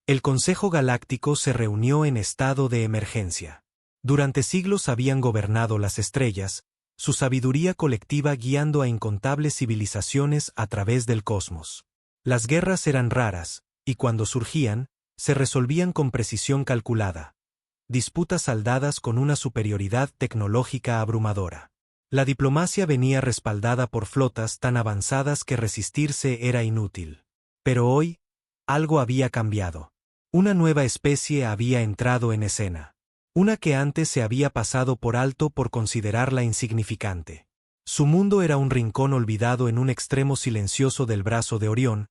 El Consejo Galáctico se reunió en estado de emergencia. Durante siglos habían gobernado las estrellas, su sabiduría colectiva guiando a incontables civilizaciones a través del cosmos. Las guerras eran raras, y cuando surgían, se resolvían con precisión calculada. Disputas saldadas con una superioridad tecnológica abrumadora. La diplomacia venía respaldada por flotas tan avanzadas que resistirse era inútil. Pero hoy, algo había cambiado. Una nueva especie había entrado en escena. Una que antes se había pasado por alto por considerarla insignificante. Su mundo era un rincón olvidado en un extremo silencioso del brazo de Orión,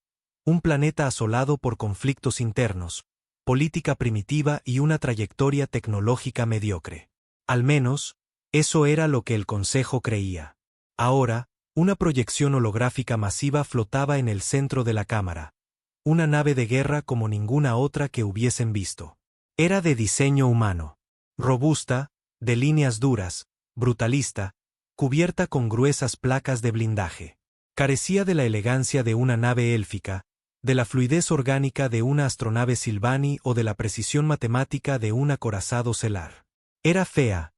un planeta asolado por conflictos internos, política primitiva y una trayectoria tecnológica mediocre. Al menos, eso era lo que el Consejo creía. Ahora, una proyección holográfica masiva flotaba en el centro de la cámara. Una nave de guerra como ninguna otra que hubiesen visto. Era de diseño humano. Robusta, de líneas duras, brutalista, cubierta con gruesas placas de blindaje. Carecía de la elegancia de una nave élfica, de la fluidez orgánica de una astronave Silvani o de la precisión matemática de un acorazado Celar. Era fea,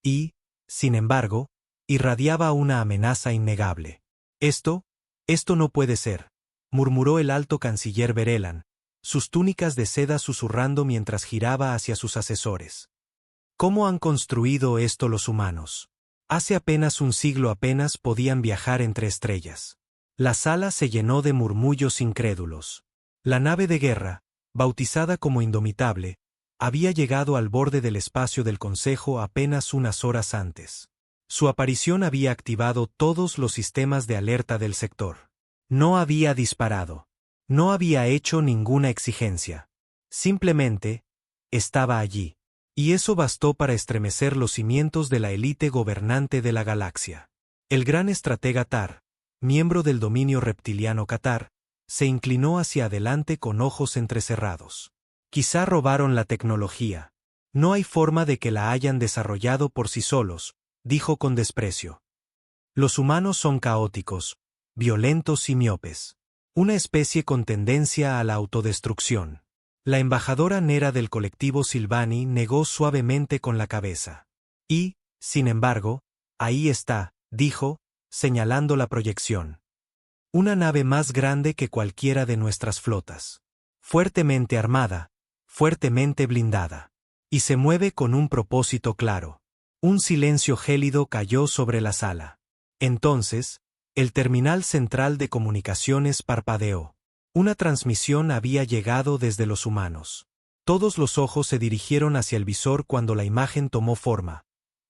y, sin embargo, irradiaba una amenaza innegable. Esto no puede ser, murmuró el alto canciller Verelan, sus túnicas de seda susurrando mientras giraba hacia sus asesores. ¿Cómo han construido esto los humanos? Hace apenas un siglo apenas podían viajar entre estrellas. La sala se llenó de murmullos incrédulos. La nave de guerra, bautizada como Indomitable, había llegado al borde del espacio del Consejo apenas unas horas antes. Su aparición había activado todos los sistemas de alerta del sector. No había disparado. No había hecho ninguna exigencia. Simplemente, estaba allí. Y eso bastó para estremecer los cimientos de la élite gobernante de la galaxia. El gran estratega Tar, miembro del dominio reptiliano Qatar, se inclinó hacia adelante con ojos entrecerrados. Quizá robaron la tecnología. No hay forma de que la hayan desarrollado por sí solos, dijo con desprecio. Los humanos son caóticos, violentos y miopes. Una especie con tendencia a la autodestrucción. La embajadora Nera del colectivo Silvani negó suavemente con la cabeza. Y, sin embargo, ahí está, dijo, señalando la proyección. Una nave más grande que cualquiera de nuestras flotas. Fuertemente armada, fuertemente blindada. Y se mueve con un propósito claro. Un silencio gélido cayó sobre la sala. Entonces, el terminal central de comunicaciones parpadeó. Una transmisión había llegado desde los humanos. Todos los ojos se dirigieron hacia el visor cuando la imagen tomó forma.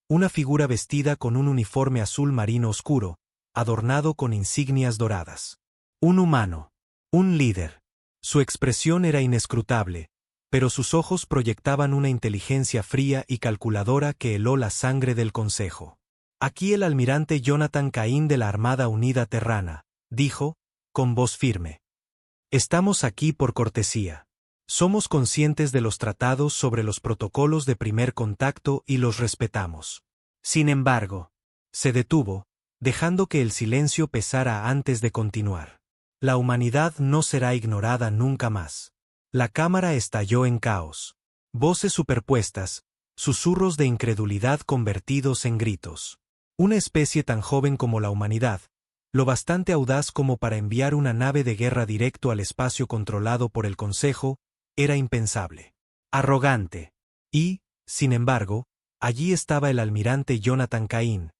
Una figura vestida con un uniforme azul marino oscuro, adornado con insignias doradas. Un humano. Un líder. Su expresión era inescrutable, pero sus ojos proyectaban una inteligencia fría y calculadora que heló la sangre del Consejo. Aquí el almirante Jonathan Cain de la Armada Unida Terrana, dijo, con voz firme. Estamos aquí por cortesía. Somos conscientes de los tratados sobre los protocolos de primer contacto y los respetamos. Sin embargo, se detuvo, dejando que el silencio pesara antes de continuar. La humanidad no será ignorada nunca más. La cámara estalló en caos. Voces superpuestas, susurros de incredulidad convertidos en gritos. Una especie tan joven como la humanidad, lo bastante audaz como para enviar una nave de guerra directo al espacio controlado por el Consejo, era impensable. Arrogante. Y, sin embargo, allí estaba el almirante Jonathan Cain,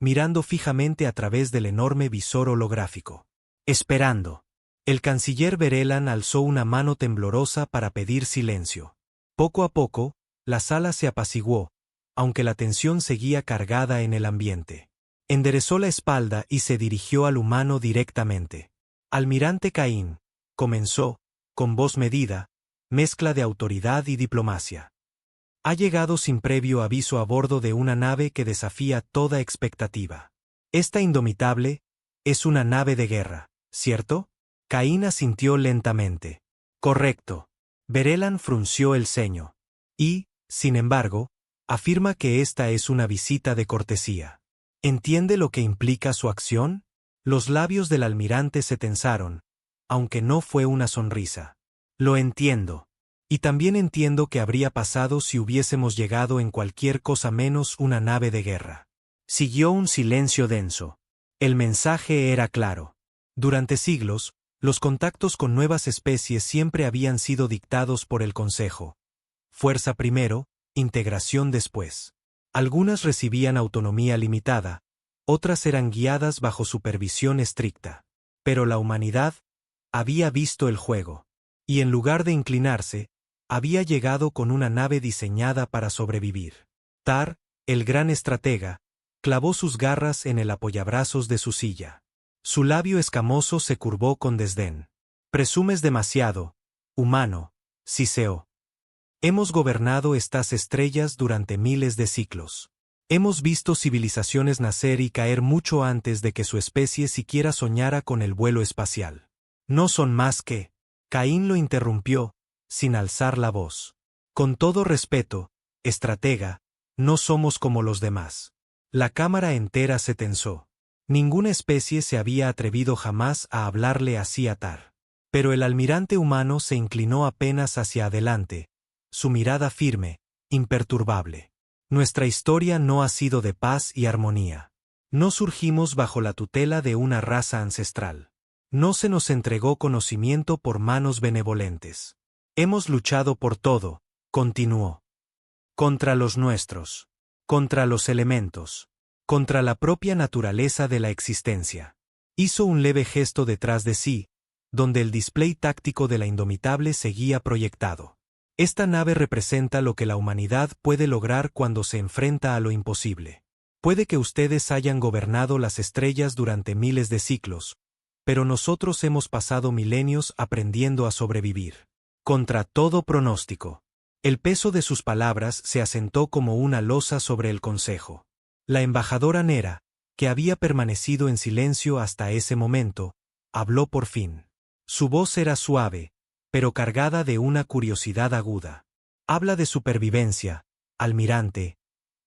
mirando fijamente a través del enorme visor holográfico. Esperando. El canciller Verelan alzó una mano temblorosa para pedir silencio. Poco a poco, la sala se apaciguó, aunque la tensión seguía cargada en el ambiente. Enderezó la espalda y se dirigió al humano directamente. Almirante Cain, comenzó, con voz medida, mezcla de autoridad y diplomacia. Ha llegado sin previo aviso a bordo de una nave que desafía toda expectativa. Esta Indomitable es una nave de guerra, ¿cierto? Cain asintió lentamente. Correcto. Verelan frunció el ceño. Y, sin embargo, afirma que esta es una visita de cortesía. ¿Entiende lo que implica su acción? Los labios del almirante se tensaron, aunque no fue una sonrisa. Lo entiendo. Y también entiendo que habría pasado si hubiésemos llegado en cualquier cosa menos una nave de guerra. Siguió un silencio denso. El mensaje era claro. Durante siglos, los contactos con nuevas especies siempre habían sido dictados por el Consejo. Fuerza primero, integración después. Algunas recibían autonomía limitada, otras eran guiadas bajo supervisión estricta. Pero la humanidad había visto el juego. Y en lugar de inclinarse, había llegado con una nave diseñada para sobrevivir. Tar, el gran estratega, clavó sus garras en el apoyabrazos de su silla. Su labio escamoso se curvó con desdén. Presumes demasiado, humano, siseó. Hemos gobernado estas estrellas durante miles de ciclos. Hemos visto civilizaciones nacer y caer mucho antes de que su especie siquiera soñara con el vuelo espacial. No son más que... Caín lo interrumpió, sin alzar la voz. Con todo respeto, estratega, no somos como los demás. La cámara entera se tensó. Ninguna especie se había atrevido jamás a hablarle así a Tar. Pero el almirante humano se inclinó apenas hacia adelante, su mirada firme, imperturbable. Nuestra historia no ha sido de paz y armonía. No surgimos bajo la tutela de una raza ancestral. No se nos entregó conocimiento por manos benevolentes. Hemos luchado por todo, continuó. Contra los nuestros. Contra los elementos. Contra la propia naturaleza de la existencia. Hizo un leve gesto detrás de sí, donde el display táctico de la Indomitable seguía proyectado. Esta nave representa lo que la humanidad puede lograr cuando se enfrenta a lo imposible. Puede que ustedes hayan gobernado las estrellas durante miles de ciclos, pero nosotros hemos pasado milenios aprendiendo a sobrevivir. Contra todo pronóstico. El peso de sus palabras se asentó como una losa sobre el Consejo. La embajadora Nera, que había permanecido en silencio hasta ese momento, habló por fin. Su voz era suave, pero cargada de una curiosidad aguda. Habla de supervivencia, almirante,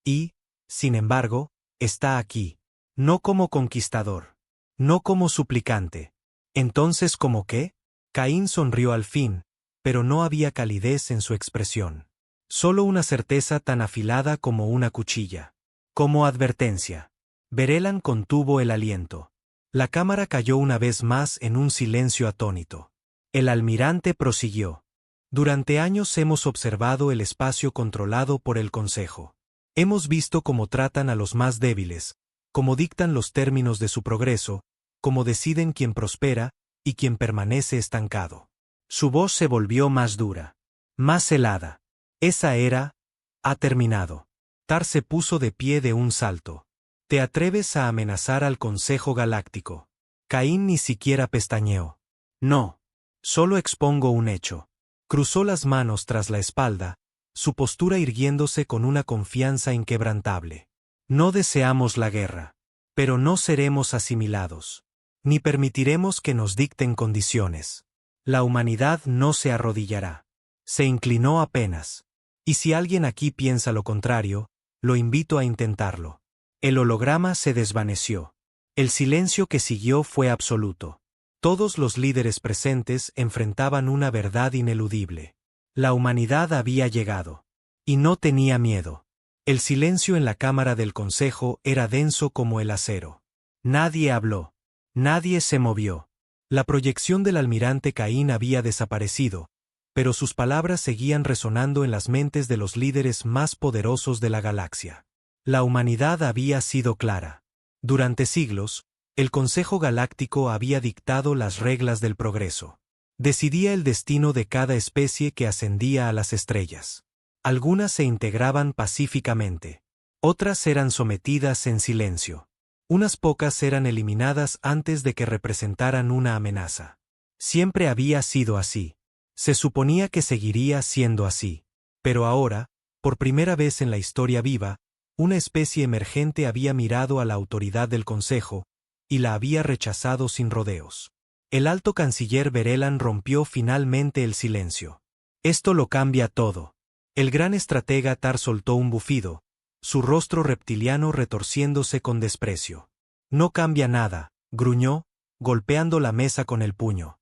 y, sin embargo, está aquí. No como conquistador. No como suplicante. ¿Entonces cómo qué? Caín sonrió al fin, pero no había calidez en su expresión. Solo una certeza tan afilada como una cuchilla. Como advertencia. Verelan contuvo el aliento. La cámara cayó una vez más en un silencio atónito. El almirante prosiguió. Durante años hemos observado el espacio controlado por el Consejo. Hemos visto cómo tratan a los más débiles, cómo dictan los términos de su progreso, cómo deciden quién prospera y quién permanece estancado. Su voz se volvió más dura, más helada. Esa era... ha terminado. Tar se puso de pie de un salto. ¿Te atreves a amenazar al Consejo Galáctico? Caín ni siquiera pestañeó. No. Solo expongo un hecho. Cruzó las manos tras la espalda, su postura irguiéndose con una confianza inquebrantable. No deseamos la guerra. Pero no seremos asimilados. Ni permitiremos que nos dicten condiciones. La humanidad no se arrodillará. Se inclinó apenas. Y si alguien aquí piensa lo contrario, lo invito a intentarlo. El holograma se desvaneció. El silencio que siguió fue absoluto. Todos los líderes presentes enfrentaban una verdad ineludible. La humanidad había llegado. Y no tenía miedo. El silencio en la cámara del Consejo era denso como el acero. Nadie habló. Nadie se movió. La proyección del almirante Caín había desaparecido, pero sus palabras seguían resonando en las mentes de los líderes más poderosos de la galaxia. La humanidad había sido clara. Durante siglos, el Consejo Galáctico había dictado las reglas del progreso. Decidía el destino de cada especie que ascendía a las estrellas. Algunas se integraban pacíficamente. Otras eran sometidas en silencio. Unas pocas eran eliminadas antes de que representaran una amenaza. Siempre había sido así. Se suponía que seguiría siendo así. Pero ahora, por primera vez en la historia viva, una especie emergente había mirado a la autoridad del Consejo, y la había rechazado sin rodeos. El alto canciller Verelan rompió finalmente el silencio. Esto lo cambia todo. El gran estratega Tar soltó un bufido, su rostro reptiliano retorciéndose con desprecio. No cambia nada, gruñó, golpeando la mesa con el puño.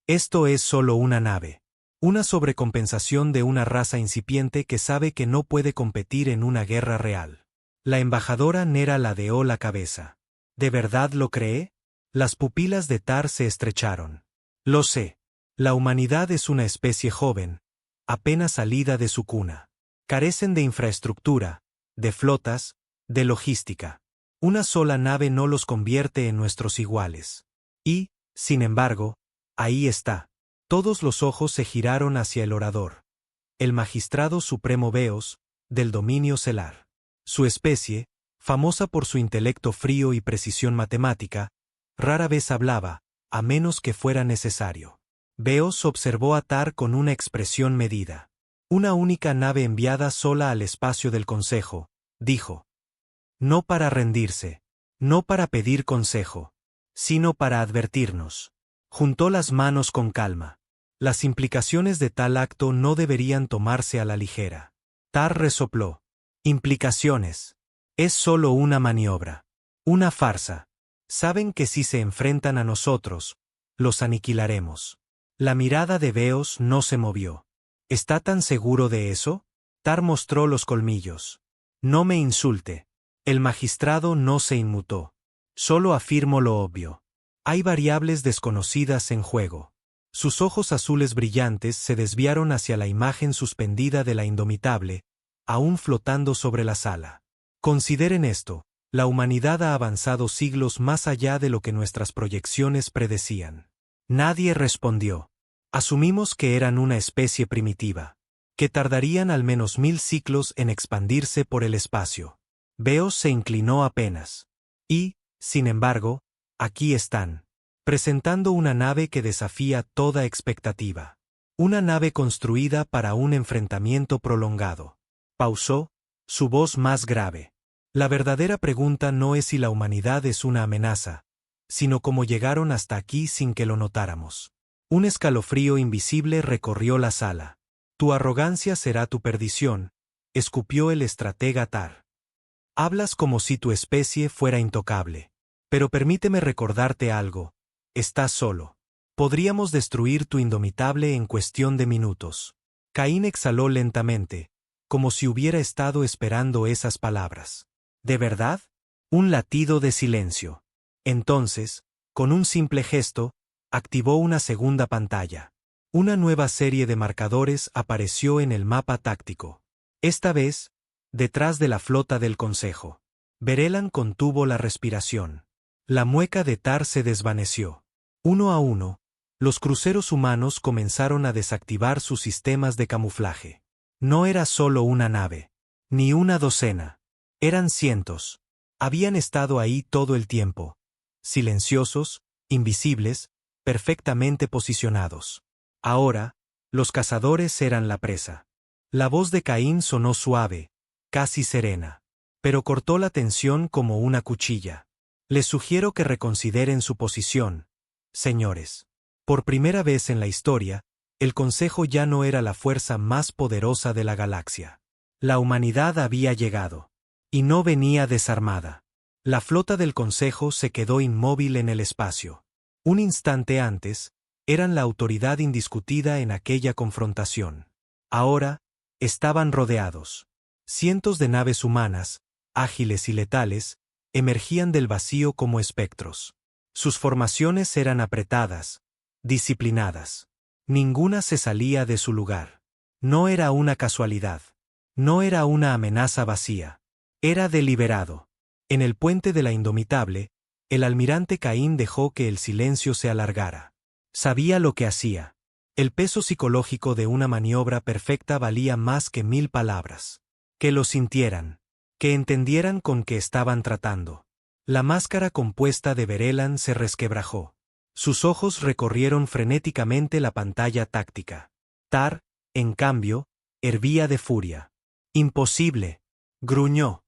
Esto es solo una nave. Una sobrecompensación de una raza incipiente que sabe que no puede competir en una guerra real. La embajadora Nera ladeó la cabeza. ¿De verdad lo cree? Las pupilas de Tar se estrecharon. Lo sé. La humanidad es una especie joven, apenas salida de su cuna. Carecen de infraestructura, de flotas, de logística. Una sola nave no los convierte en nuestros iguales. Y, sin embargo, ahí está. Todos los ojos se giraron hacia el orador. El magistrado supremo Beos, del dominio Celar. Su especie, famosa por su intelecto frío y precisión matemática, rara vez hablaba, a menos que fuera necesario. Beos observó a Tar con una expresión medida. Una única nave enviada sola al espacio del Consejo, dijo. No para rendirse, no para pedir consejo, sino para advertirnos. Juntó las manos con calma. Las implicaciones de tal acto no deberían tomarse a la ligera. Tar resopló. Implicaciones. Es solo una maniobra. Una farsa. Saben que si se enfrentan a nosotros, los aniquilaremos. La mirada de Beos no se movió. ¿Está tan seguro de eso? Tar mostró los colmillos. No me insulte. El magistrado no se inmutó. Solo afirmo lo obvio. Hay variables desconocidas en juego. Sus ojos azules brillantes se desviaron hacia la imagen suspendida de la Indomitable, aún flotando sobre la sala. Consideren esto, la humanidad ha avanzado siglos más allá de lo que nuestras proyecciones predecían. Nadie respondió. Asumimos que eran una especie primitiva, que tardarían al menos 1000 siglos en expandirse por el espacio. Beos se inclinó apenas. Y, sin embargo, aquí están. Presentando una nave que desafía toda expectativa. Una nave construida para un enfrentamiento prolongado. Pausó, su voz más grave. La verdadera pregunta no es si la humanidad es una amenaza, sino cómo llegaron hasta aquí sin que lo notáramos. Un escalofrío invisible recorrió la sala. Tu arrogancia será tu perdición, escupió el estratega Tar. Hablas como si tu especie fuera intocable. Pero permíteme recordarte algo. Estás solo. Podríamos destruir tu Indomitable en cuestión de minutos. Caín exhaló lentamente, como si hubiera estado esperando esas palabras. ¿De verdad? Un latido de silencio. Entonces, con un simple gesto, activó una segunda pantalla. Una nueva serie de marcadores apareció en el mapa táctico. Esta vez, detrás de la flota del Consejo. Verelan contuvo la respiración. La mueca de Tar se desvaneció. Uno a uno, los cruceros humanos comenzaron a desactivar sus sistemas de camuflaje. No era solo una nave, ni una docena. Eran cientos. Habían estado ahí todo el tiempo. Silenciosos, invisibles, perfectamente posicionados. Ahora, los cazadores eran la presa. La voz de Caín sonó suave, casi serena, pero cortó la tensión como una cuchilla. Les sugiero que reconsideren su posición, señores. Por primera vez en la historia, el Consejo ya no era la fuerza más poderosa de la galaxia. La humanidad había llegado. Y no venía desarmada. La flota del Consejo se quedó inmóvil en el espacio. Un instante antes, eran la autoridad indiscutida en aquella confrontación. Ahora, estaban rodeados. Cientos de naves humanas, ágiles y letales, emergían del vacío como espectros. Sus formaciones eran apretadas, disciplinadas. Ninguna se salía de su lugar. No era una casualidad. No era una amenaza vacía. Era deliberado. En el puente de la Indomitable, el almirante Caín dejó que el silencio se alargara. Sabía lo que hacía. El peso psicológico de una maniobra perfecta valía más que 1000 palabras. Que lo sintieran. Que entendieran con qué estaban tratando. La máscara compuesta de Verelan se resquebrajó. Sus ojos recorrieron frenéticamente la pantalla táctica. Tar, en cambio, hervía de furia. «Imposible», gruñó.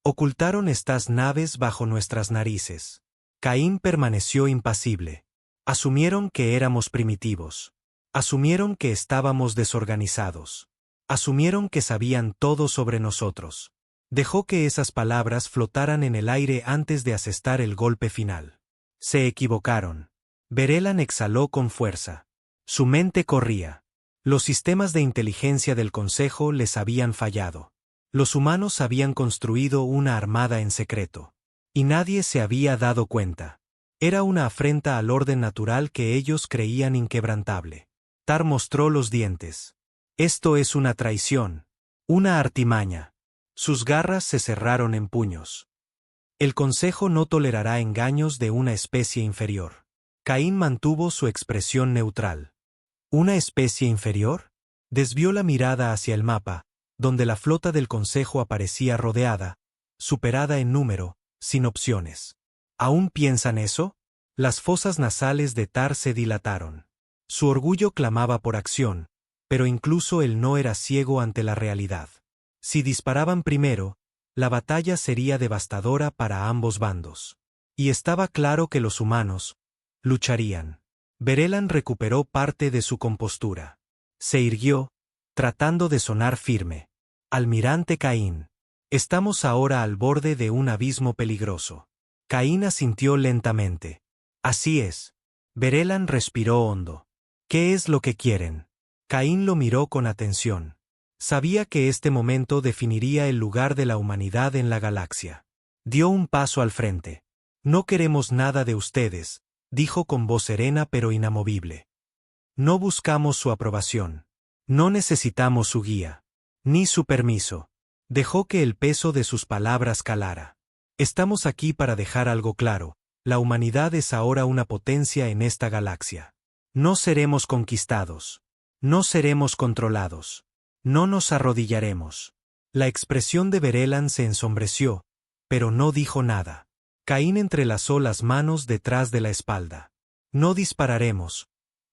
«Ocultaron estas naves bajo nuestras narices». Caín permaneció impasible. Asumieron que éramos primitivos. Asumieron que estábamos desorganizados. Asumieron que sabían todo sobre nosotros. Dejó que esas palabras flotaran en el aire antes de asestar el golpe final. Se equivocaron. Verelan exhaló con fuerza. Su mente corría. Los sistemas de inteligencia del Consejo les habían fallado. Los humanos habían construido una armada en secreto. Y nadie se había dado cuenta. Era una afrenta al orden natural que ellos creían inquebrantable. Tar mostró los dientes. Esto es una traición. Una artimaña. Sus garras se cerraron en puños. El Consejo no tolerará engaños de una especie inferior. Caín mantuvo su expresión neutral. ¿Una especie inferior? Desvió la mirada hacia el mapa, donde la flota del Consejo aparecía rodeada, superada en número, sin opciones. ¿Aún piensan eso? Las fosas nasales de Tar se dilataron. Su orgullo clamaba por acción, pero incluso él no era ciego ante la realidad. Si disparaban primero, la batalla sería devastadora para ambos bandos. Y estaba claro que los humanos lucharían. Verelan recuperó parte de su compostura. Se irguió, tratando de sonar firme. Almirante Caín. Estamos ahora al borde de un abismo peligroso. Caín asintió lentamente. Así es. Verelan respiró hondo. ¿Qué es lo que quieren? Caín lo miró con atención. Sabía que este momento definiría el lugar de la humanidad en la galaxia. Dio un paso al frente. No queremos nada de ustedes, dijo con voz serena pero inamovible. No buscamos su aprobación. No necesitamos su guía. Ni su permiso. Dejó que el peso de sus palabras calara. Estamos aquí para dejar algo claro. La humanidad es ahora una potencia en esta galaxia. No seremos conquistados. No seremos controlados. No nos arrodillaremos. La expresión de Verelan se ensombreció, pero no dijo nada. Caín entrelazó las manos detrás de la espalda. No dispararemos,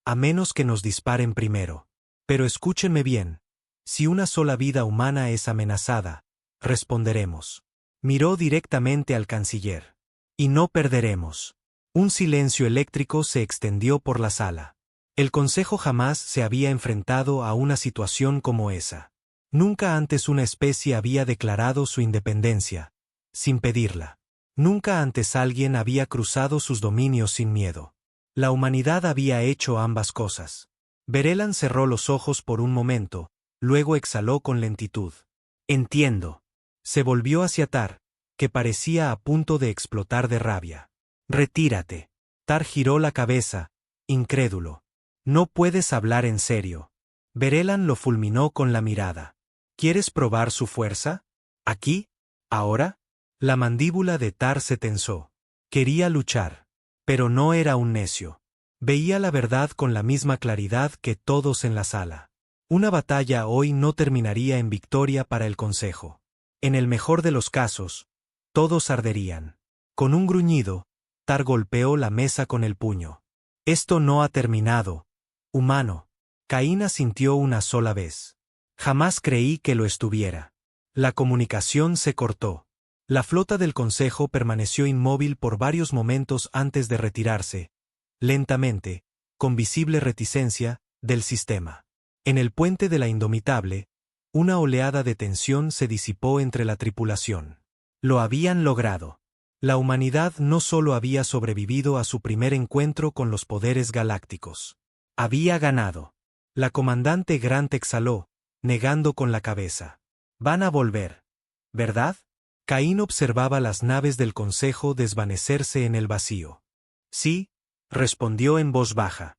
a menos que nos disparen primero. Pero escúchenme bien. Si una sola vida humana es amenazada, responderemos. Miró directamente al canciller. Y no perderemos. Un silencio eléctrico se extendió por la sala. El Consejo jamás se había enfrentado a una situación como esa. Nunca antes una especie había declarado su independencia, sin pedirla. Nunca antes alguien había cruzado sus dominios sin miedo. La humanidad había hecho ambas cosas. Verelan cerró los ojos por un momento, luego exhaló con lentitud. Entiendo. Se volvió hacia Tar, que parecía a punto de explotar de rabia. Retírate. Tar giró la cabeza, incrédulo. No puedes hablar en serio. Verelan lo fulminó con la mirada. ¿Quieres probar su fuerza? ¿Aquí? ¿Ahora? La mandíbula de Tar se tensó. Quería luchar. Pero no era un necio. Veía la verdad con la misma claridad que todos en la sala. Una batalla hoy no terminaría en victoria para el Consejo. En el mejor de los casos, todos arderían. Con un gruñido, Tar golpeó la mesa con el puño. Esto no ha terminado. Humano. Caín asintió una sola vez. Jamás creí que lo estuviera. La comunicación se cortó. La flota del Consejo permaneció inmóvil por varios momentos antes de retirarse, lentamente, con visible reticencia, del sistema. En el puente de la Indomitable, una oleada de tensión se disipó entre la tripulación. Lo habían logrado. La humanidad no solo había sobrevivido a su primer encuentro con los poderes galácticos. Había ganado. La comandante Grant exhaló, negando con la cabeza. Van a volver. ¿Verdad? Caín observaba las naves del Consejo desvanecerse en el vacío. Sí, respondió en voz baja.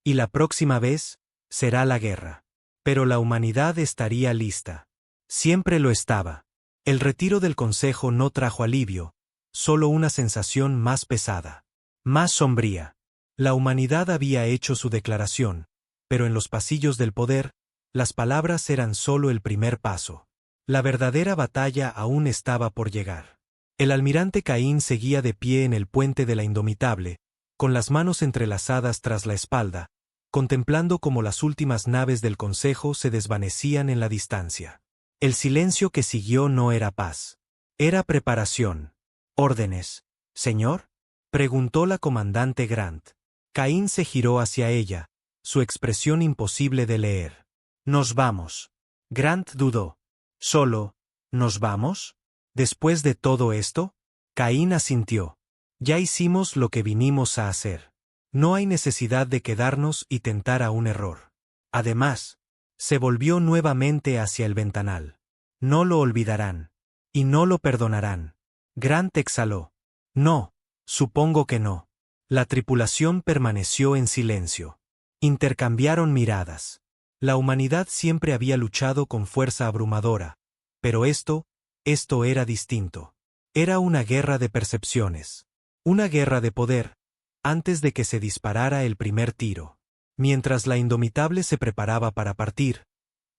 Y la próxima vez, será la guerra. Pero la humanidad estaría lista. Siempre lo estaba. El retiro del Consejo no trajo alivio, solo una sensación más pesada. Más sombría. La humanidad había hecho su declaración, pero en los pasillos del poder, las palabras eran solo el primer paso. La verdadera batalla aún estaba por llegar. El almirante Caín seguía de pie en el puente de la Indomitable, con las manos entrelazadas tras la espalda, contemplando cómo las últimas naves del Consejo se desvanecían en la distancia. El silencio que siguió no era paz. Era preparación. ¿Órdenes, señor?, preguntó la comandante Grant. Caín se giró hacia ella, su expresión imposible de leer. Nos vamos. Grant dudó. ¿Solo, nos vamos? ¿Después de todo esto? Caín asintió. Ya hicimos lo que vinimos a hacer. No hay necesidad de quedarnos y tentar a un error. Además, se volvió nuevamente hacia el ventanal. No lo olvidarán. Y no lo perdonarán. Grant exhaló. No, supongo que no. La tripulación permaneció en silencio. Intercambiaron miradas. La humanidad siempre había luchado con fuerza abrumadora, pero esto era distinto. Era una guerra de percepciones. Una guerra de poder, antes de que se disparara el primer tiro. Mientras la Indomitable se preparaba para partir,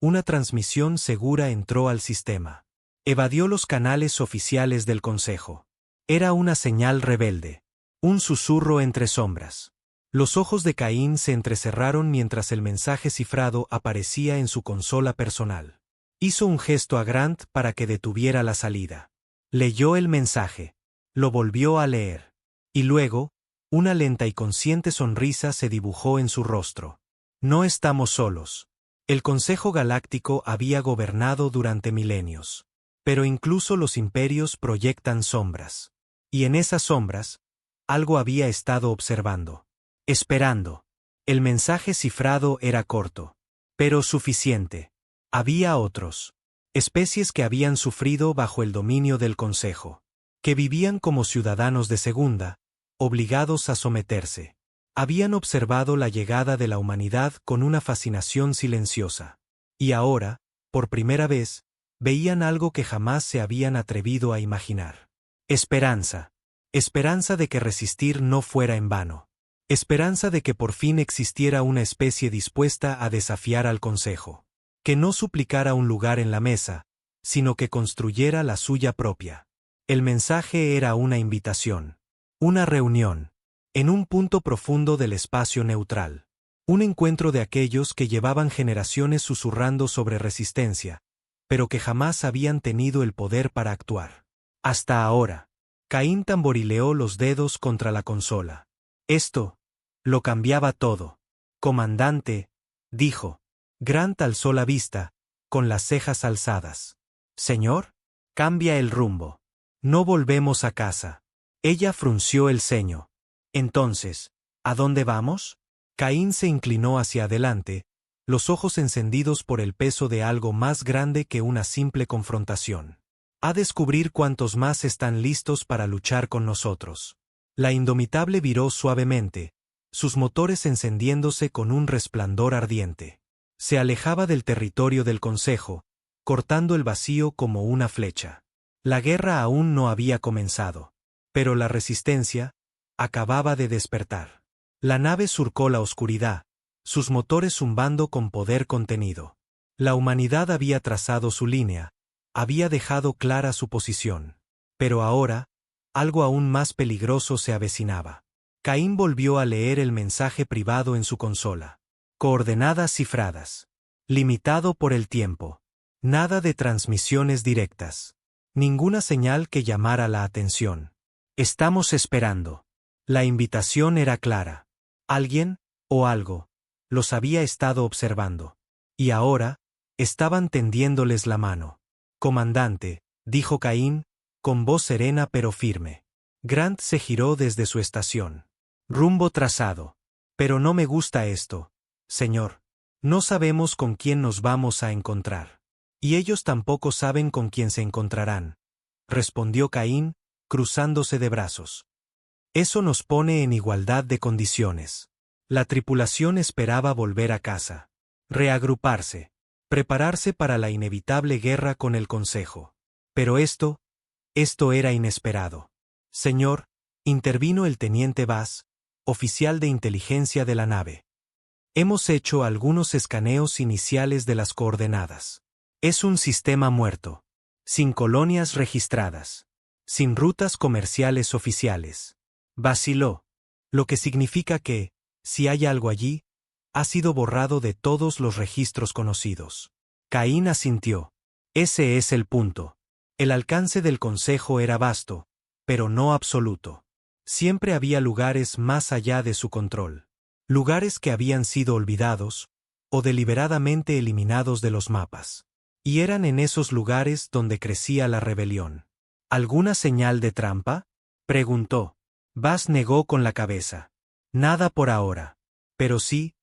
una transmisión segura entró al sistema. Evadió los canales oficiales del Consejo. Era una señal rebelde. Un susurro entre sombras. Los ojos de Caín se entrecerraron mientras el mensaje cifrado aparecía en su consola personal. Hizo un gesto a Grant para que detuviera la salida. Leyó el mensaje. Lo volvió a leer. Y luego, una lenta y consciente sonrisa se dibujó en su rostro. No estamos solos. El Consejo Galáctico había gobernado durante milenios. Pero incluso los imperios proyectan sombras. Y en esas sombras, algo había estado observando. Esperando. El mensaje cifrado era corto. Pero suficiente. Había otros. Especies que habían sufrido bajo el dominio del Consejo. Que vivían como ciudadanos de segunda, obligados a someterse. Habían observado la llegada de la humanidad con una fascinación silenciosa. Y ahora, por primera vez, veían algo que jamás se habían atrevido a imaginar. Esperanza. Esperanza de que resistir no fuera en vano. Esperanza de que por fin existiera una especie dispuesta a desafiar al Consejo. Que no suplicara un lugar en la mesa, sino que construyera la suya propia. El mensaje era una invitación. Una reunión. En un punto profundo del espacio neutral. Un encuentro de aquellos que llevaban generaciones susurrando sobre resistencia, pero que jamás habían tenido el poder para actuar. Hasta ahora. Caín tamborileó los dedos contra la consola. Esto lo cambiaba todo. Comandante, dijo. Grant alzó la vista, con las cejas alzadas. Señor, cambia el rumbo. No volvemos a casa. Ella frunció el ceño. Entonces, ¿a dónde vamos? Caín se inclinó hacia adelante, los ojos encendidos por el peso de algo más grande que una simple confrontación. A descubrir cuántos más están listos para luchar con nosotros. La Indomitable viró suavemente, sus motores encendiéndose con un resplandor ardiente. Se alejaba del territorio del Consejo, cortando el vacío como una flecha. La guerra aún no había comenzado. Pero la resistencia acababa de despertar. La nave surcó la oscuridad, sus motores zumbando con poder contenido. La humanidad había trazado su línea, había dejado clara su posición. Pero ahora, algo aún más peligroso se avecinaba. Caín volvió a leer el mensaje privado en su consola. Coordenadas cifradas. Limitado por el tiempo. Nada de transmisiones directas. Ninguna señal que llamara la atención. Estamos esperando. La invitación era clara. Alguien, o algo, los había estado observando. Y ahora, estaban tendiéndoles la mano. Comandante, dijo Caín, con voz serena pero firme. Grant se giró desde su estación. Rumbo trazado. Pero no me gusta esto, señor. No sabemos con quién nos vamos a encontrar. Y ellos tampoco saben con quién se encontrarán, respondió Caín, cruzándose de brazos. Eso nos pone en igualdad de condiciones. La tripulación esperaba volver a casa. Reagruparse. Prepararse para la inevitable guerra con el Consejo. Pero esto era inesperado. Señor, intervino el teniente Bass, oficial de inteligencia de la nave. Hemos hecho algunos escaneos iniciales de las coordenadas. Es un sistema muerto. Sin colonias registradas. Sin rutas comerciales oficiales. Vaciló. Lo que significa que, si hay algo allí, ha sido borrado de todos los registros conocidos. Caín asintió. Ese es el punto. El alcance del Consejo era vasto, pero no absoluto. Siempre había lugares más allá de su control. Lugares que habían sido olvidados, o deliberadamente eliminados de los mapas. Y eran en esos lugares donde crecía la rebelión. ¿Alguna señal de trampa? Preguntó. Bass negó con la cabeza. Nada por ahora. Pero sí,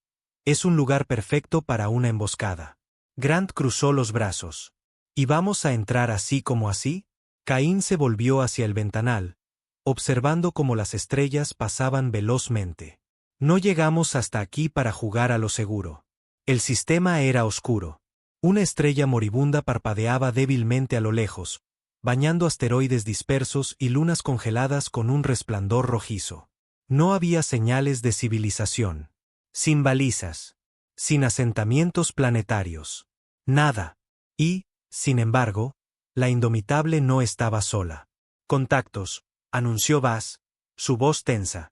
Es un lugar perfecto para una emboscada. Grant cruzó los brazos. ¿Y vamos a entrar así como así? Caín se volvió hacia el ventanal, observando cómo las estrellas pasaban velozmente. No llegamos hasta aquí para jugar a lo seguro. El sistema era oscuro. Una estrella moribunda parpadeaba débilmente a lo lejos, bañando asteroides dispersos y lunas congeladas con un resplandor rojizo. No había señales de civilización. Sin balizas. Sin asentamientos planetarios. Nada. Y, sin embargo, la Indomitable no estaba sola. Contactos, anunció Bass, su voz tensa.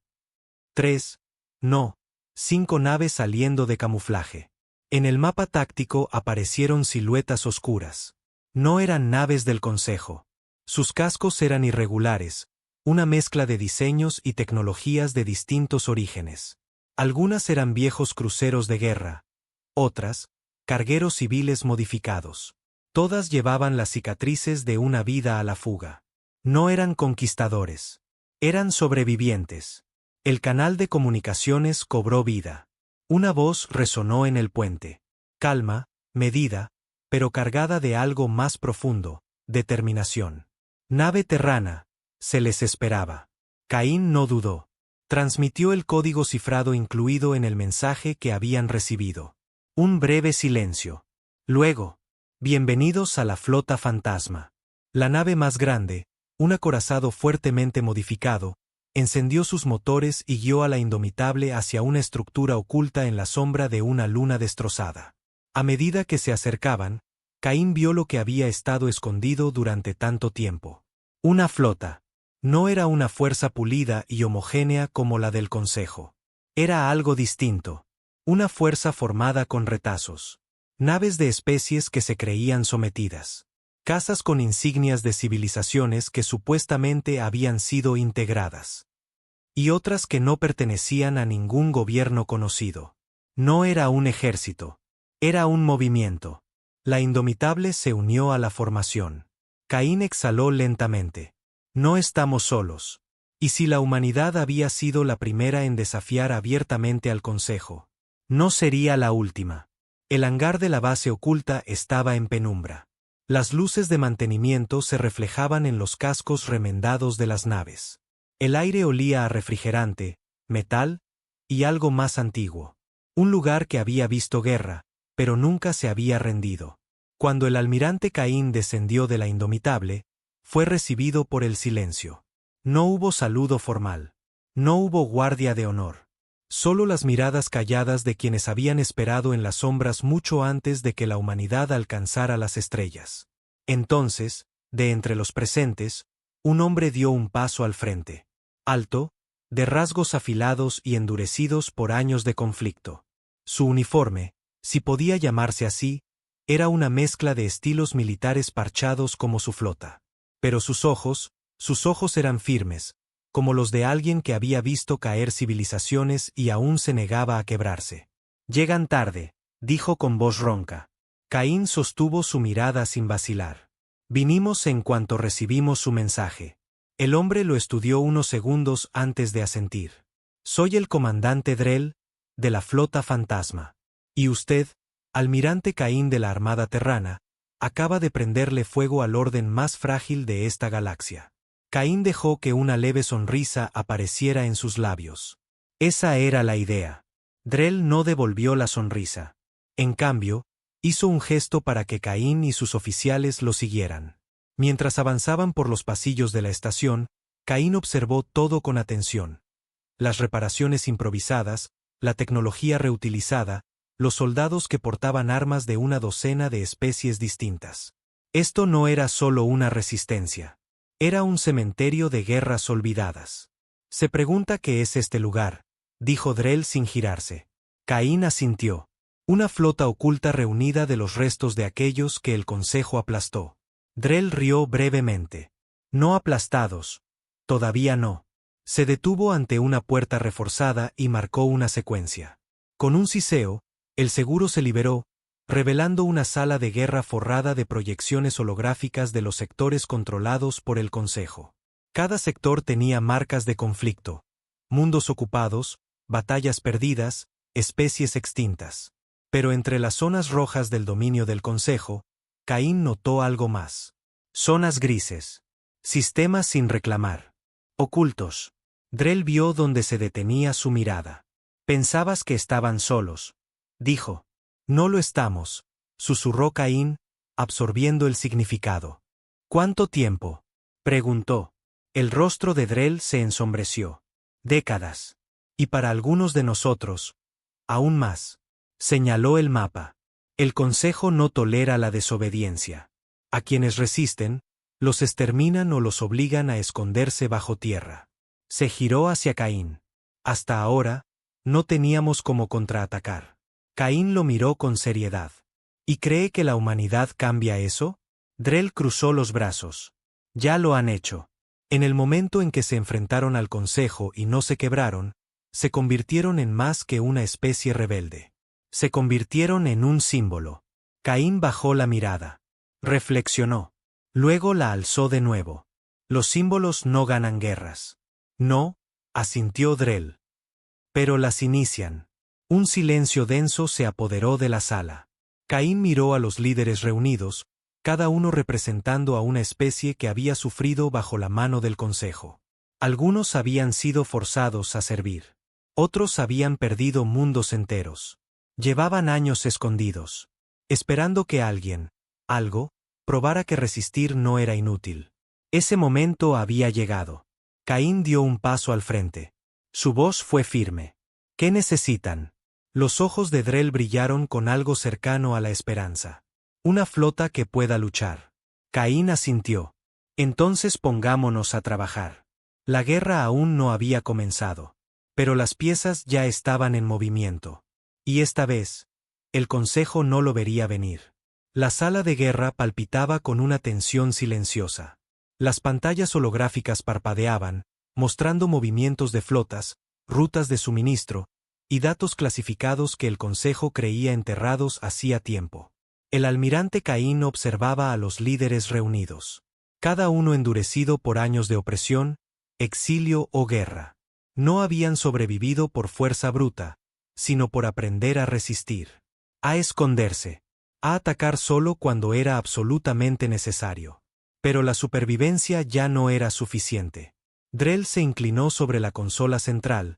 3, no, 5 naves saliendo de camuflaje. En el mapa táctico aparecieron siluetas oscuras. No eran naves del Consejo. Sus cascos eran irregulares, una mezcla de diseños y tecnologías de distintos orígenes. Algunas eran viejos cruceros de guerra, otras, cargueros civiles modificados. Todas llevaban las cicatrices de una vida a la fuga. No eran conquistadores. Eran sobrevivientes. El canal de comunicaciones cobró vida. Una voz resonó en el puente. Calma, medida, pero cargada de algo más profundo, determinación. Nave terrana, se les esperaba. Caín no dudó. Transmitió el código cifrado incluido en el mensaje que habían recibido. Un breve silencio. Luego, bienvenidos a la flota fantasma. La nave más grande, un acorazado fuertemente modificado, encendió sus motores y guió a la Indomitable hacia una estructura oculta en la sombra de una luna destrozada. A medida que se acercaban, Caín vio lo que había estado escondido durante tanto tiempo. Una flota. No era una fuerza pulida y homogénea como la del Consejo. Era algo distinto. Una fuerza formada con retazos. Naves de especies que se creían sometidas. Casas con insignias de civilizaciones que supuestamente habían sido integradas. Y otras que no pertenecían a ningún gobierno conocido. No era un ejército. Era un movimiento. La Indomitable se unió a la formación. Caín exhaló lentamente. No estamos solos. ¿Y si la humanidad había sido la primera en desafiar abiertamente al Consejo? No sería la última. El hangar de la base oculta estaba en penumbra. Las luces de mantenimiento se reflejaban en los cascos remendados de las naves. El aire olía a refrigerante, metal y algo más antiguo. Un lugar que había visto guerra, pero nunca se había rendido. Cuando el almirante Caín descendió de la Indomitable, fue recibido por el silencio. No hubo saludo formal. No hubo guardia de honor. Solo las miradas calladas de quienes habían esperado en las sombras mucho antes de que la humanidad alcanzara las estrellas. Entonces, de entre los presentes, un hombre dio un paso al frente. Alto, de rasgos afilados y endurecidos por años de conflicto. Su uniforme, si podía llamarse así, era una mezcla de estilos militares parchados como su flota. Pero sus ojos eran firmes, como los de alguien que había visto caer civilizaciones y aún se negaba a quebrarse. «Llegan tarde», dijo con voz ronca. Caín sostuvo su mirada sin vacilar. «Vinimos en cuanto recibimos su mensaje». El hombre lo estudió unos segundos antes de asentir. «Soy el comandante Drell, de la flota fantasma. Y usted, almirante Caín de la Armada Terrana, acaba de prenderle fuego al orden más frágil de esta galaxia». Caín dejó que una leve sonrisa apareciera en sus labios. Esa era la idea. Drell no devolvió la sonrisa. En cambio, hizo un gesto para que Caín y sus oficiales lo siguieran. Mientras avanzaban por los pasillos de la estación, Caín observó todo con atención. Las reparaciones improvisadas, la tecnología reutilizada, los soldados que portaban armas de una docena de especies distintas. Esto no era solo una resistencia. Era un cementerio de guerras olvidadas. «Se pregunta qué es este lugar», dijo Drell sin girarse. Caín asintió. Una flota oculta reunida de los restos de aquellos que el Consejo aplastó. Drell rió brevemente. «No aplastados. Todavía no». Se detuvo ante una puerta reforzada y marcó una secuencia. Con un siseo, el seguro se liberó, revelando una sala de guerra forrada de proyecciones holográficas de los sectores controlados por el Consejo. Cada sector tenía marcas de conflicto, mundos ocupados, batallas perdidas, especies extintas. Pero entre las zonas rojas del dominio del Consejo, Caín notó algo más. Zonas grises. Sistemas sin reclamar. Ocultos. Drell vio donde se detenía su mirada. Pensabas que estaban solos, dijo. No lo estamos, susurró Caín, absorbiendo el significado. ¿Cuánto tiempo?, preguntó. El rostro de Drell se ensombreció. Décadas. Y para algunos de nosotros, aún más. Señaló el mapa. El Consejo no tolera la desobediencia. A quienes resisten, los exterminan o los obligan a esconderse bajo tierra. Se giró hacia Caín. Hasta ahora, no teníamos cómo contraatacar. Caín lo miró con seriedad. ¿Y cree que la humanidad cambia eso? Drell cruzó los brazos. Ya lo han hecho. En el momento en que se enfrentaron al Consejo y no se quebraron, se convirtieron en más que una especie rebelde. Se convirtieron en un símbolo. Caín bajó la mirada. Reflexionó. Luego la alzó de nuevo. Los símbolos no ganan guerras. No, asintió Drell. Pero las inician. Un silencio denso se apoderó de la sala. Caín miró a los líderes reunidos, cada uno representando a una especie que había sufrido bajo la mano del Consejo. Algunos habían sido forzados a servir. Otros habían perdido mundos enteros. Llevaban años escondidos, esperando que alguien, algo, probara que resistir no era inútil. Ese momento había llegado. Caín dio un paso al frente. Su voz fue firme. ¿Qué necesitan? Los ojos de Drell brillaron con algo cercano a la esperanza. Una flota que pueda luchar. Caín asintió. Entonces pongámonos a trabajar. La guerra aún no había comenzado, pero las piezas ya estaban en movimiento. Y esta vez, el Consejo no lo vería venir. La sala de guerra palpitaba con una tensión silenciosa. Las pantallas holográficas parpadeaban, mostrando movimientos de flotas, rutas de suministro, y datos clasificados que el Consejo creía enterrados hacía tiempo. El almirante Caín observaba a los líderes reunidos. Cada uno endurecido por años de opresión, exilio o guerra. No habían sobrevivido por fuerza bruta, sino por aprender a resistir. A esconderse. A atacar solo cuando era absolutamente necesario. Pero la supervivencia ya no era suficiente. Drell se inclinó sobre la consola central,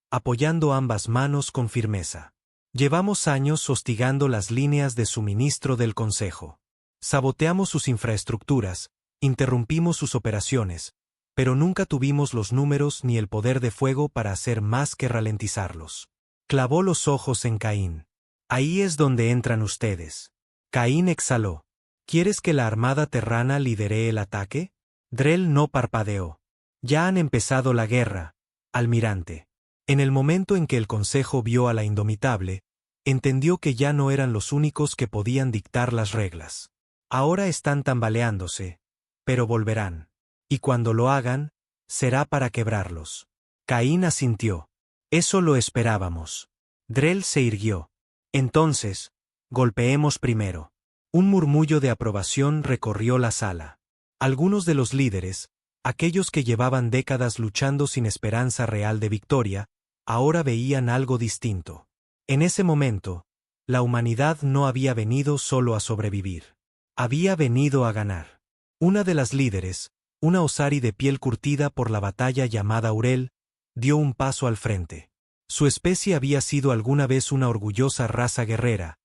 apoyando ambas manos con firmeza. Llevamos años hostigando las líneas de suministro del Consejo. Saboteamos sus infraestructuras, interrumpimos sus operaciones, pero nunca tuvimos los números ni el poder de fuego para hacer más que ralentizarlos. Clavó los ojos en Caín. Ahí es donde entran ustedes. Caín exhaló. ¿Quieres que la armada terrana lidere el ataque? Drell no parpadeó. Ya han empezado la guerra, almirante. En el momento en que el Consejo vio a la Indomitable, entendió que ya no eran los únicos que podían dictar las reglas. Ahora están tambaleándose, pero volverán. Y cuando lo hagan, será para quebrarlos. Caín asintió. Eso lo esperábamos. Drell se irguió. Entonces, golpeemos primero. Un murmullo de aprobación recorrió la sala. Algunos de los líderes, aquellos que llevaban décadas luchando sin esperanza real de victoria, ahora veían algo distinto. En ese momento, la humanidad no había venido solo a sobrevivir. Había venido a ganar. Una de las líderes, una Osari de piel curtida por la batalla llamada Urel, dio un paso al frente. Su especie había sido alguna vez una orgullosa raza guerrera,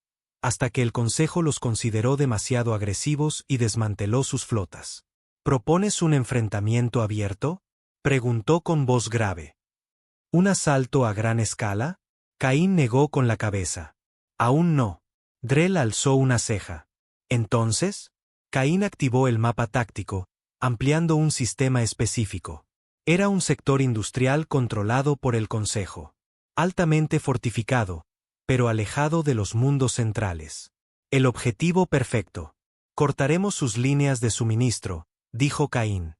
hasta que el Consejo los consideró demasiado agresivos y desmanteló sus flotas. ¿Propones un enfrentamiento abierto?, preguntó con voz grave. ¿Un asalto a gran escala? Caín negó con la cabeza. Aún no. Drell alzó una ceja. ¿Entonces? Caín activó el mapa táctico, ampliando un sistema específico. Era un sector industrial controlado por el Consejo. Altamente fortificado, pero alejado de los mundos centrales. El objetivo perfecto. Cortaremos sus líneas de suministro, dijo Caín.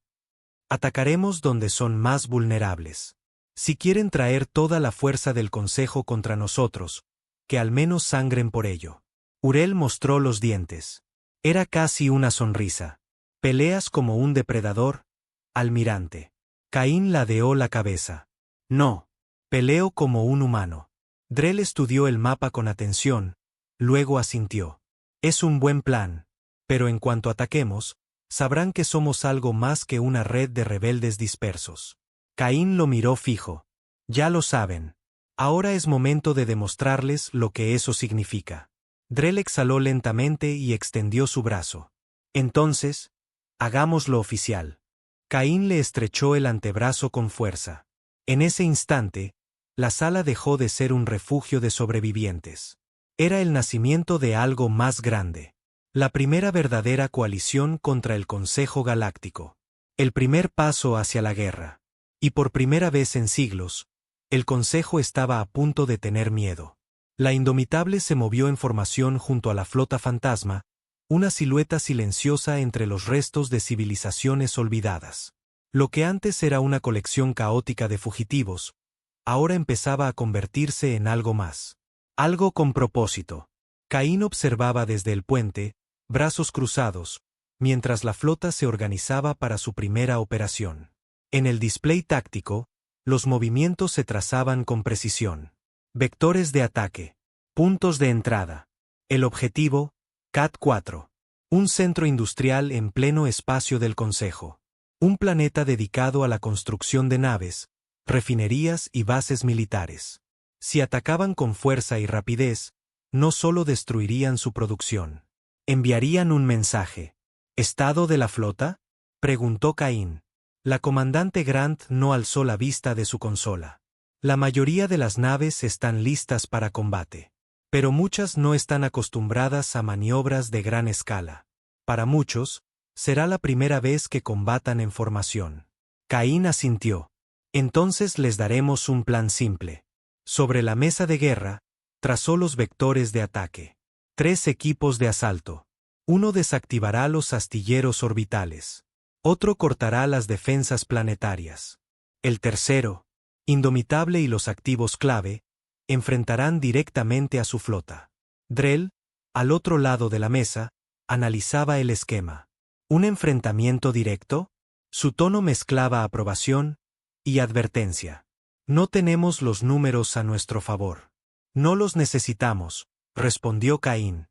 Atacaremos donde son más vulnerables. Si quieren traer toda la fuerza del Consejo contra nosotros, que al menos sangren por ello. Urel mostró los dientes. Era casi una sonrisa. ¿Peleas como un depredador, almirante? Caín ladeó la cabeza. No. Peleo como un humano. Drell estudió el mapa con atención, luego asintió. Es un buen plan. Pero en cuanto ataquemos, sabrán que somos algo más que una red de rebeldes dispersos. Caín lo miró fijo. Ya lo saben. Ahora es momento de demostrarles lo que eso significa. Drell exhaló lentamente y extendió su brazo. Entonces, hagámoslo oficial. Caín le estrechó el antebrazo con fuerza. En ese instante, la sala dejó de ser un refugio de sobrevivientes. Era el nacimiento de algo más grande. La primera verdadera coalición contra el Consejo Galáctico. El primer paso hacia la guerra. Y por primera vez en siglos, el Consejo estaba a punto de tener miedo. La Indomitable se movió en formación junto a la flota fantasma, una silueta silenciosa entre los restos de civilizaciones olvidadas. Lo que antes era una colección caótica de fugitivos, ahora empezaba a convertirse en algo más. Algo con propósito. Caín observaba desde el puente, brazos cruzados, mientras la flota se organizaba para su primera operación. En el display táctico, los movimientos se trazaban con precisión. Vectores de ataque. Puntos de entrada. El objetivo, CAT-4. Un centro industrial en pleno espacio del Consejo. Un planeta dedicado a la construcción de naves, refinerías y bases militares. Si atacaban con fuerza y rapidez, no solo destruirían su producción. Enviarían un mensaje. ¿Estado de la flota?, preguntó Caín. La comandante Grant no alzó la vista de su consola. La mayoría de las naves están listas para combate. Pero muchas no están acostumbradas a maniobras de gran escala. Para muchos, será la primera vez que combatan en formación. Caín asintió. Entonces les daremos un plan simple. Sobre la mesa de guerra, trazó los vectores de ataque. 3 equipos de asalto. Uno desactivará los astilleros orbitales. Otro cortará las defensas planetarias. El tercero, Indomitable y los activos clave, enfrentarán directamente a su flota. Drell, al otro lado de la mesa, analizaba el esquema. ¿Un enfrentamiento directo? Su tono mezclaba aprobación y advertencia. No tenemos los números a nuestro favor. No los necesitamos, respondió Caín.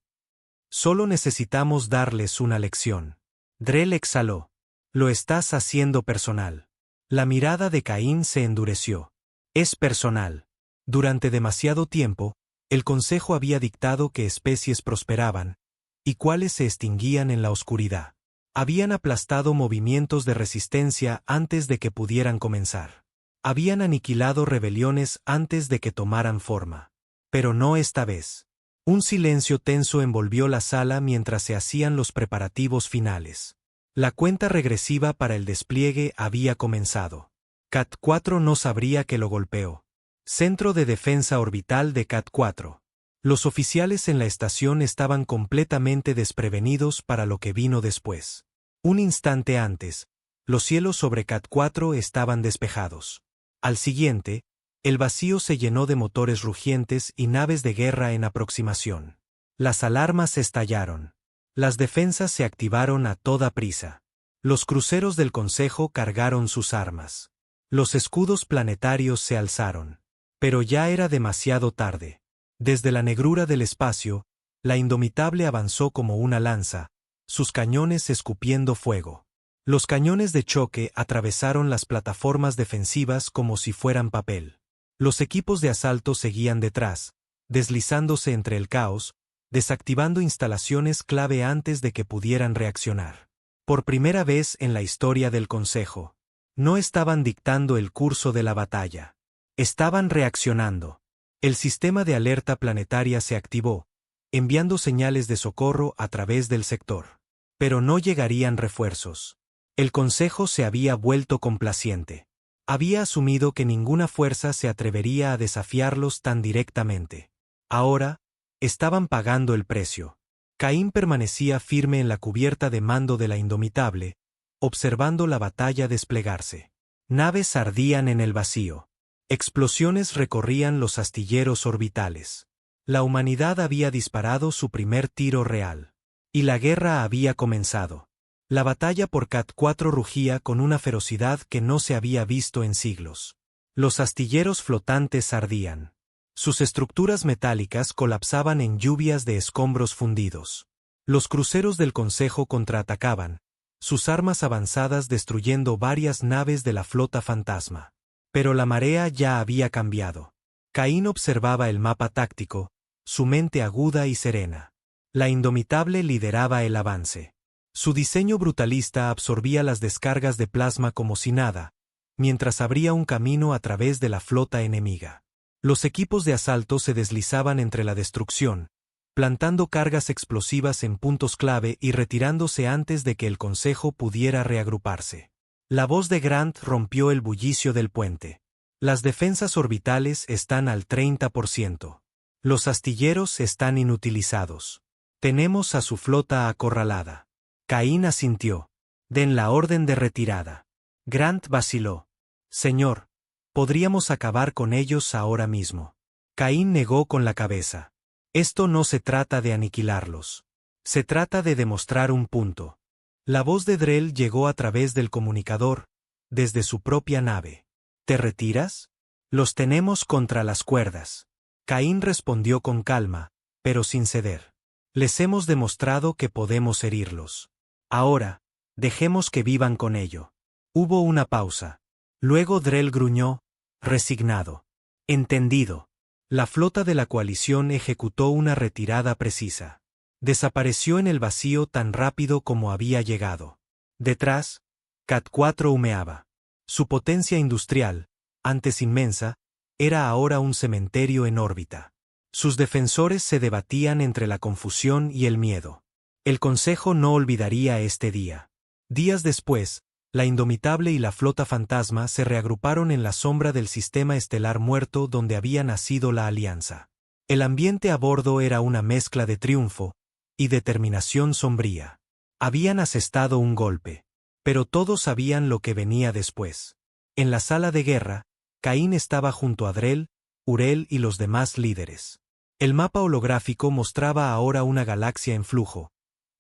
Solo necesitamos darles una lección. Drell exhaló. Lo estás haciendo personal. La mirada de Caín se endureció. Es personal. Durante demasiado tiempo, el Consejo había dictado qué especies prosperaban y cuáles se extinguían en la oscuridad. Habían aplastado movimientos de resistencia antes de que pudieran comenzar. Habían aniquilado rebeliones antes de que tomaran forma. Pero no esta vez. Un silencio tenso envolvió la sala mientras se hacían los preparativos finales. La cuenta regresiva para el despliegue había comenzado. CAT-4 no sabría que lo golpeó. Centro de Defensa Orbital de CAT-4. Los oficiales en la estación estaban completamente desprevenidos para lo que vino después. Un instante antes, los cielos sobre CAT-4 estaban despejados. Al siguiente, el vacío se llenó de motores rugientes y naves de guerra en aproximación. Las alarmas estallaron. Las defensas se activaron a toda prisa. Los cruceros del Consejo cargaron sus armas. Los escudos planetarios se alzaron. Pero ya era demasiado tarde. Desde la negrura del espacio, la Indomitable avanzó como una lanza, sus cañones escupiendo fuego. Los cañones de choque atravesaron las plataformas defensivas como si fueran papel. Los equipos de asalto seguían detrás, deslizándose entre el caos, desactivando instalaciones clave antes de que pudieran reaccionar. Por primera vez en la historia del Consejo, no estaban dictando el curso de la batalla. Estaban reaccionando. El sistema de alerta planetaria se activó, enviando señales de socorro a través del sector. Pero no llegarían refuerzos. El Consejo se había vuelto complaciente. Había asumido que ninguna fuerza se atrevería a desafiarlos tan directamente. Ahora, estaban pagando el precio. Caín permanecía firme en la cubierta de mando de la Indomitable, observando la batalla desplegarse. Naves ardían en el vacío. Explosiones recorrían los astilleros orbitales. La humanidad había disparado su primer tiro real. Y la guerra había comenzado. La batalla por CAT-4 rugía con una ferocidad que no se había visto en siglos. Los astilleros flotantes ardían. Sus estructuras metálicas colapsaban en lluvias de escombros fundidos. Los cruceros del Consejo contraatacaban, sus armas avanzadas destruyendo varias naves de la flota fantasma. Pero la marea ya había cambiado. Caín observaba el mapa táctico, su mente aguda y serena. La Indomitable lideraba el avance. Su diseño brutalista absorbía las descargas de plasma como si nada, mientras abría un camino a través de la flota enemiga. Los equipos de asalto se deslizaban entre la destrucción, plantando cargas explosivas en puntos clave y retirándose antes de que el Consejo pudiera reagruparse. La voz de Grant rompió el bullicio del puente. Las defensas orbitales están al 30%. Los astilleros están inutilizados. Tenemos a su flota acorralada. Caín asintió. Den la orden de retirada. Grant vaciló. Señor, podríamos acabar con ellos ahora mismo. Caín negó con la cabeza. Esto no se trata de aniquilarlos. Se trata de demostrar un punto. La voz de Drell llegó a través del comunicador, desde su propia nave. ¿Te retiras? Los tenemos contra las cuerdas. Caín respondió con calma, pero sin ceder. Les hemos demostrado que podemos herirlos. Ahora, dejemos que vivan con ello. Hubo una pausa. Luego Drell gruñó, resignado. Entendido. La flota de la coalición ejecutó una retirada precisa. Desapareció en el vacío tan rápido como había llegado. Detrás, Cat 4 humeaba. Su potencia industrial, antes inmensa, era ahora un cementerio en órbita. Sus defensores se debatían entre la confusión y el miedo. El Consejo no olvidaría este día. Días después, la Indomitable y la flota fantasma se reagruparon en la sombra del sistema estelar muerto donde había nacido la Alianza. El ambiente a bordo era una mezcla de triunfo y determinación sombría. Habían asestado un golpe, pero todos sabían lo que venía después. En la sala de guerra, Caín estaba junto a Drell, Urel y los demás líderes. El mapa holográfico mostraba ahora una galaxia en flujo,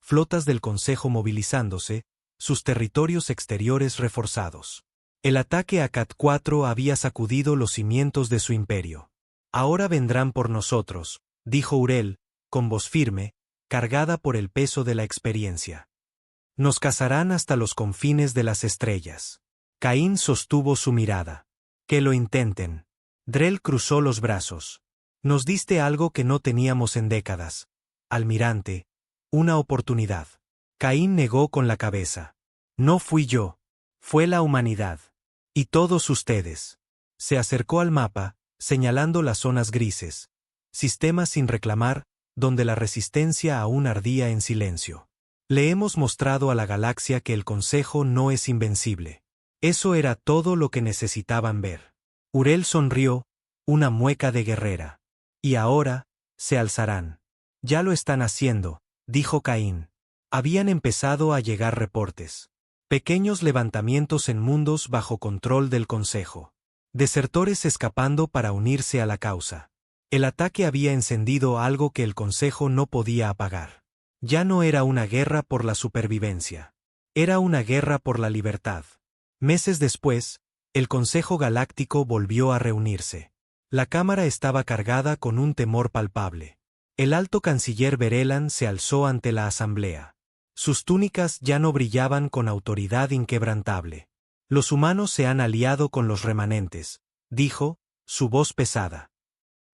flotas del Consejo movilizándose, sus territorios exteriores reforzados. El ataque a Cat 4 había sacudido los cimientos de su imperio. Ahora vendrán por nosotros, dijo Urel, con voz firme, cargada por el peso de la experiencia. Nos cazarán hasta los confines de las estrellas. Caín sostuvo su mirada. Que lo intenten. Drell cruzó los brazos. Nos diste algo que no teníamos en décadas. Almirante, una oportunidad. Caín negó con la cabeza. No fui yo. Fue la humanidad. Y todos ustedes. Se acercó al mapa, señalando las zonas grises. Sistemas sin reclamar, donde la resistencia aún ardía en silencio. Le hemos mostrado a la galaxia que el Consejo no es invencible. Eso era todo lo que necesitaban ver. Urel sonrió, una mueca de guerrera. Y ahora, se alzarán. Ya lo están haciendo, dijo Caín. Habían empezado a llegar reportes. Pequeños levantamientos en mundos bajo control del Consejo. Desertores escapando para unirse a la causa. El ataque había encendido algo que el Consejo no podía apagar. Ya no era una guerra por la supervivencia. Era una guerra por la libertad. Meses después, el Consejo Galáctico volvió a reunirse. La cámara estaba cargada con un temor palpable. El alto canciller Verelan se alzó ante la asamblea. Sus túnicas ya no brillaban con autoridad inquebrantable. Los humanos se han aliado con los remanentes, dijo, su voz pesada.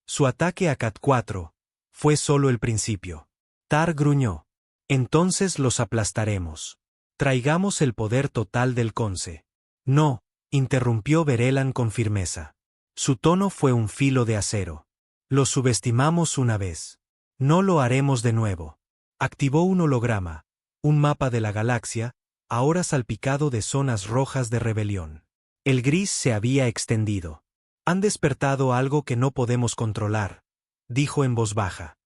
Su ataque a Cat 4 fue solo el principio. Tar gruñó. Entonces los aplastaremos. Traigamos el poder total del Conce. No, interrumpió Verelan con firmeza. Su tono fue un filo de acero. Lo subestimamos una vez. No lo haremos de nuevo. Activó un holograma, un mapa de la galaxia, ahora salpicado de zonas rojas de rebelión. El gris se había extendido. Han despertado algo que no podemos controlar, dijo en voz baja.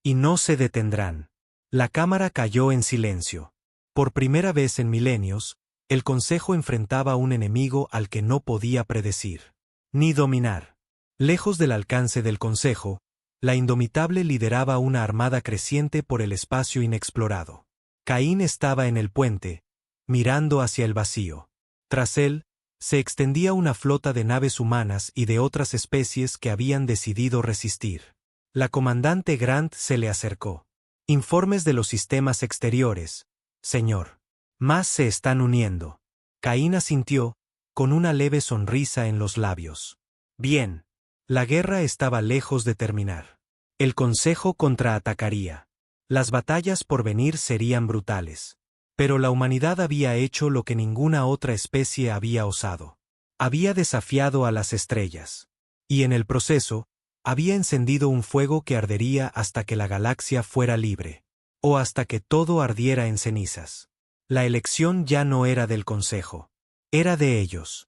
Y no se detendrán. La cámara cayó en silencio. Por primera vez en milenios, el Consejo enfrentaba a un enemigo al que no podía predecir, ni dominar. Lejos del alcance del Consejo, la Indomitable lideraba una armada creciente por el espacio inexplorado. Caín estaba en el puente, mirando hacia el vacío. Tras él, Se extendía una flota de naves humanas y de otras especies que habían decidido resistir. La comandante Grant se le acercó. Informes de los sistemas exteriores, señor. Más se están uniendo. Caín asintió, con una leve sonrisa en los labios. Bien. La guerra estaba lejos de terminar. El Consejo contraatacaría. Las batallas por venir serían brutales. Pero la humanidad había hecho lo que ninguna otra especie había osado. Había desafiado a las estrellas. Y en el proceso, había encendido un fuego que ardería hasta que la galaxia fuera libre. O hasta que todo ardiera en cenizas. La elección ya no era del Consejo. Era de ellos.